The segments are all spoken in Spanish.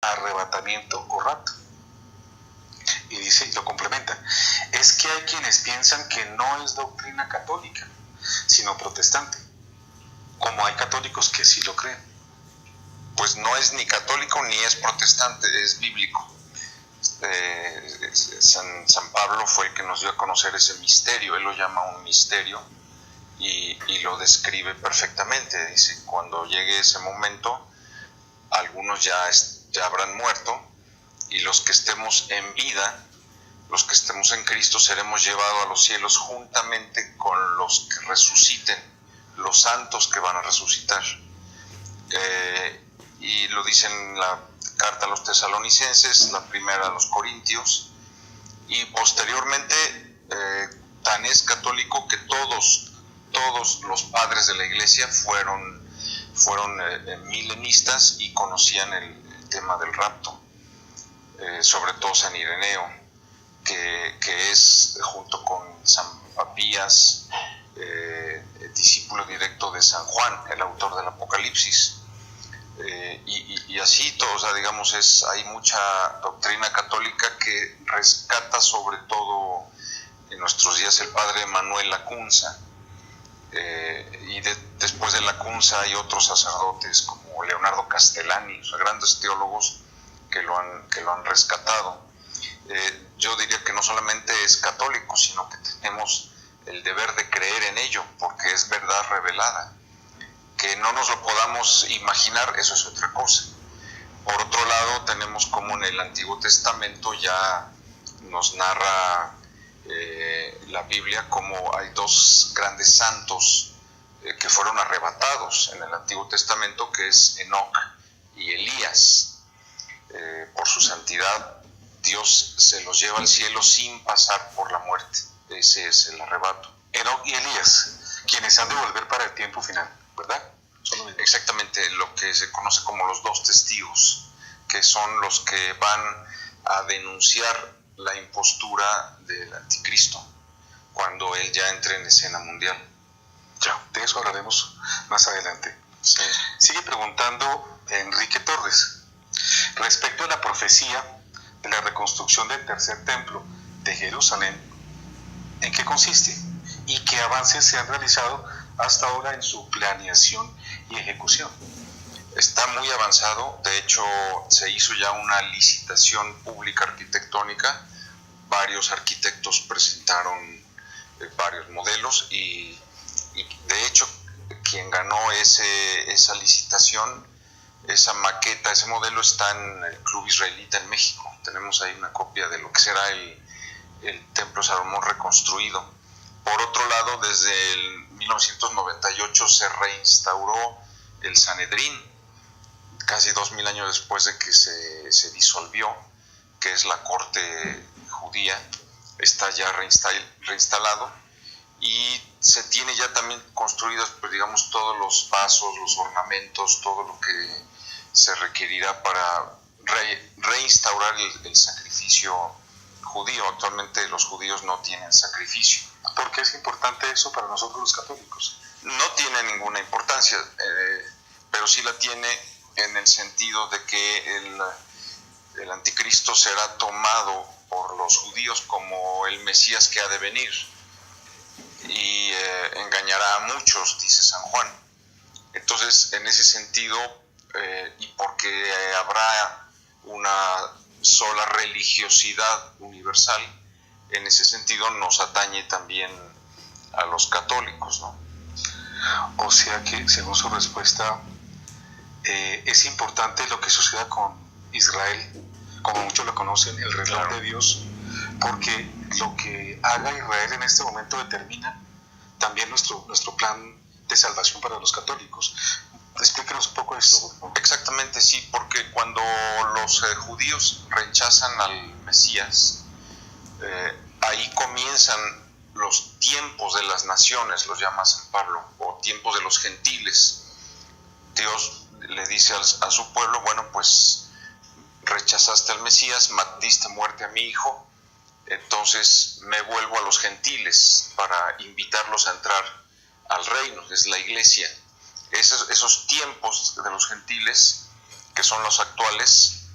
arrebatamiento o rapto. Y dice, y lo complementa, es que hay quienes piensan que no es doctrina católica, sino protestante, como hay católicos que sí lo creen. Pues no es ni católico ni es protestante, es bíblico. San Pablo fue el que nos dio a conocer ese misterio, él lo llama un misterio y lo describe perfectamente. Dice, cuando llegue ese momento, algunos ya habrán muerto, y los que estemos en vida, los que estemos en Cristo, seremos llevados a los cielos juntamente con los que resuciten, los santos que van a resucitar. Y lo dice en la carta a los tesalonicenses, la primera a los corintios, y posteriormente tan es católico que todos los padres de la iglesia fueron milenistas y conocían el tema del rapto, sobre todo San Ireneo, que es, junto con San Papías, discípulo directo de San Juan, el autor del Apocalipsis. Y así todo, o sea, digamos, hay mucha doctrina católica que rescata sobre todo en nuestros días el padre Manuel Lacunza, y después de Lacunza hay otros sacerdotes como Leonardo Castellani, o sea, grandes teólogos que lo han rescatado. Yo diría que no solamente es católico, sino que tenemos el deber de creer en ello, porque es verdad revelada. Que no nos lo podamos imaginar, eso es otra cosa. Por otro lado, tenemos como en el Antiguo Testamento ya nos narra la Biblia como hay dos grandes santos que fueron arrebatados en el Antiguo Testamento, que es Enoc y Elías. Por su santidad, Dios se los lleva al cielo sin pasar por la muerte. Ese es el arrebato. Enoc y Elías, quienes han de volver para el tiempo final, ¿verdad? Exactamente, lo que se conoce como los dos testigos, que son los que van a denunciar la impostura del anticristo cuando él ya entre en escena mundial. Ya, de eso hablaremos más adelante. Sí. Sigue preguntando Enrique Torres respecto a la profecía de la reconstrucción del tercer templo de Jerusalén. ¿En qué consiste? ¿Y qué avances se han realizado hasta ahora en su planeación y ejecución? Está muy avanzado. De hecho, se hizo ya una licitación pública arquitectónica. Varios arquitectos presentaron varios modelos y de hecho quien ganó esa licitación, esa maqueta, ese modelo está en el Club Israelita en México. Tenemos ahí una copia de lo que será el Templo de Salomón reconstruido. Por otro lado, desde el 1998 se reinstauró el Sanedrín, casi 2000 años después de que se disolvió, que es la corte judía. Está ya reinstalado y se tiene ya también construidos, pues, digamos, todos los vasos, los ornamentos, todo lo que se requerirá para reinstaurar el sacrificio judío. Actualmente los judíos no tienen sacrificio. ¿Por qué es importante eso para nosotros los católicos? No tiene ninguna importancia, pero sí la tiene en el sentido de que el anticristo será tomado por los judíos como el Mesías que ha de venir y engañará a muchos, dice San Juan. Entonces, en ese sentido, y porque habrá una sola religiosidad universal, en ese sentido nos atañe también a los católicos, ¿no? O sea que, según su respuesta, es importante lo que suceda con Israel, como muchos lo conocen, el reloj Claro. de Dios, porque lo que haga Israel en este momento determina también nuestro plan de salvación para los católicos. Explíquenos un poco esto, por favor. Exactamente, sí, porque cuando los judíos rechazan al Mesías, ahí comienzan los tiempos de las naciones, los llama San Pablo, o tiempos de los gentiles. Dios le dice a su pueblo, bueno, pues rechazaste al Mesías, diste muerte a mi hijo, entonces me vuelvo a los gentiles para invitarlos a entrar al reino, es la iglesia. Esos tiempos de los gentiles, que son los actuales,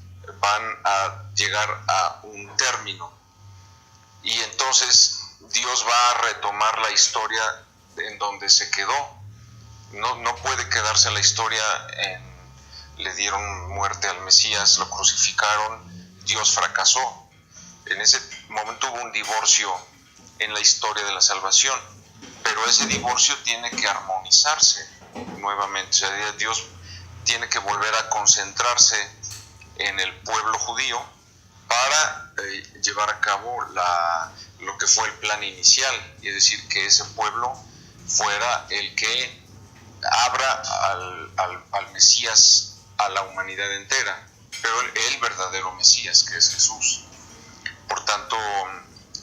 van a llegar a un término. Y entonces Dios va a retomar la historia en donde se quedó. No puede quedarse la historia le dieron muerte al Mesías, lo crucificaron, Dios fracasó. En ese momento hubo un divorcio en la historia de la salvación, pero ese divorcio tiene que armonizarse nuevamente. O sea, Dios tiene que volver a concentrarse en el pueblo judío para llevar a cabo lo que fue el plan inicial, es decir, que ese pueblo fuera el que abra al Mesías a la humanidad entera, pero el verdadero Mesías, que es Jesús. Por tanto,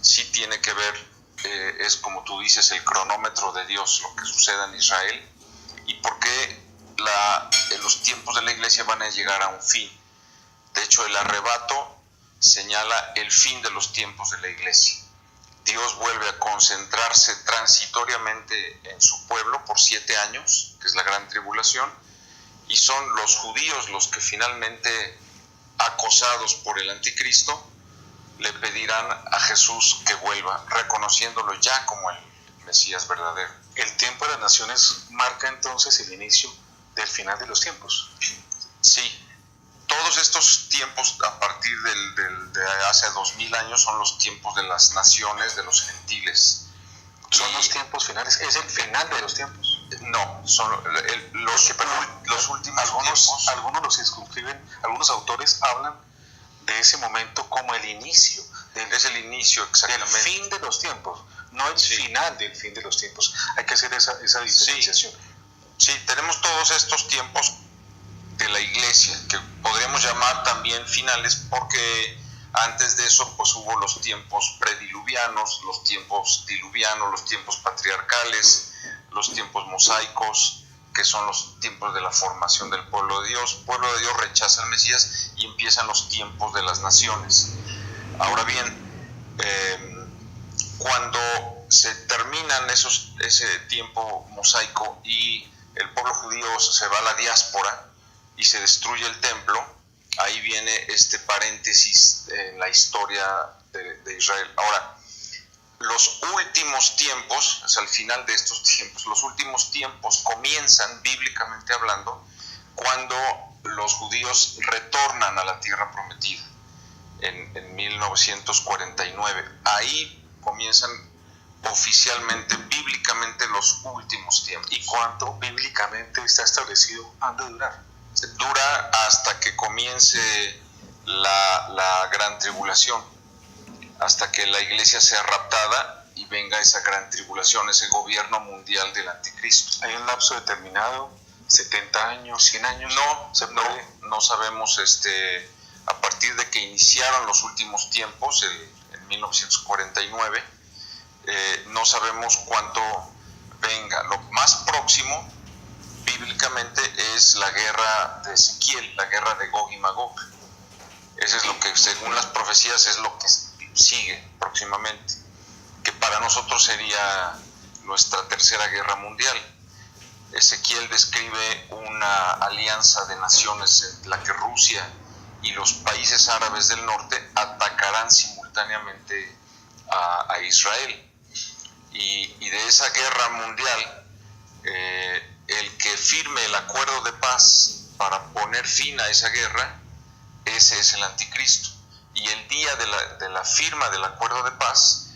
sí tiene que ver, es como tú dices, el cronómetro de Dios, lo que suceda en Israel, y por qué los tiempos de la iglesia van a llegar a un fin. De hecho, el arrebato señala el fin de los tiempos de la iglesia. Dios vuelve a concentrarse transitoriamente en su pueblo por 7 años, que es la gran tribulación, y son los judíos los que finalmente, acosados por el anticristo, le pedirán a Jesús que vuelva, reconociéndolo ya como el Mesías verdadero. El tiempo de las naciones marca entonces el inicio del final de los tiempos. Sí, todos estos tiempos a partir de hace 2000 años son los tiempos de las naciones, de los gentiles. ¿Son los tiempos finales? ¿Es el final de los tiempos? No, son los últimos tiempos. Algunos los circunscriben, algunos autores hablan de ese momento como el inicio. Es el inicio, exactamente. Del fin de los tiempos, no el final del fin de los tiempos. Hay que hacer esa diferenciación. Sí, tenemos todos estos tiempos de la iglesia, que podríamos llamar también finales, porque antes de eso pues hubo los tiempos prediluvianos, los tiempos diluvianos, los tiempos patriarcales, los tiempos mosaicos, que son los tiempos de la formación del pueblo de Dios. El pueblo de Dios rechaza al Mesías y empiezan los tiempos de las naciones. Ahora bien, cuando se terminan ese tiempo mosaico y el pueblo judío se va a la diáspora y se destruye el templo, ahí viene este paréntesis en la historia de Israel. Ahora, los últimos tiempos, o sea, al final de estos tiempos, los últimos tiempos comienzan, bíblicamente hablando, cuando los judíos retornan a la tierra prometida, en 1949. Ahí comienzan oficialmente, bíblicamente, los últimos tiempos. ¿Y cuánto bíblicamente está establecido han de durar? Dura hasta que comience la gran tribulación, hasta que la iglesia sea raptada y venga esa gran tribulación, ese gobierno mundial del anticristo. ¿Hay un lapso determinado? ¿70 años? ¿100 años? No sabemos. A partir de que iniciaron los últimos tiempos, en 1949, no sabemos cuánto venga. Lo más próximo bíblicamente es la guerra de Ezequiel, la guerra de Gog y Magog. Eso es lo que, según las profecías, es lo que sigue próximamente, que para nosotros sería nuestra tercera guerra mundial. Ezequiel describe una alianza de naciones en la que Rusia y los países árabes del norte atacarán simultáneamente a Israel. Y de esa guerra mundial, el que firme el acuerdo de paz para poner fin a esa guerra, ese es el anticristo. Y el día de la firma del acuerdo de paz,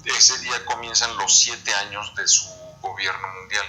ese día comienzan los 7 años de su gobierno mundial.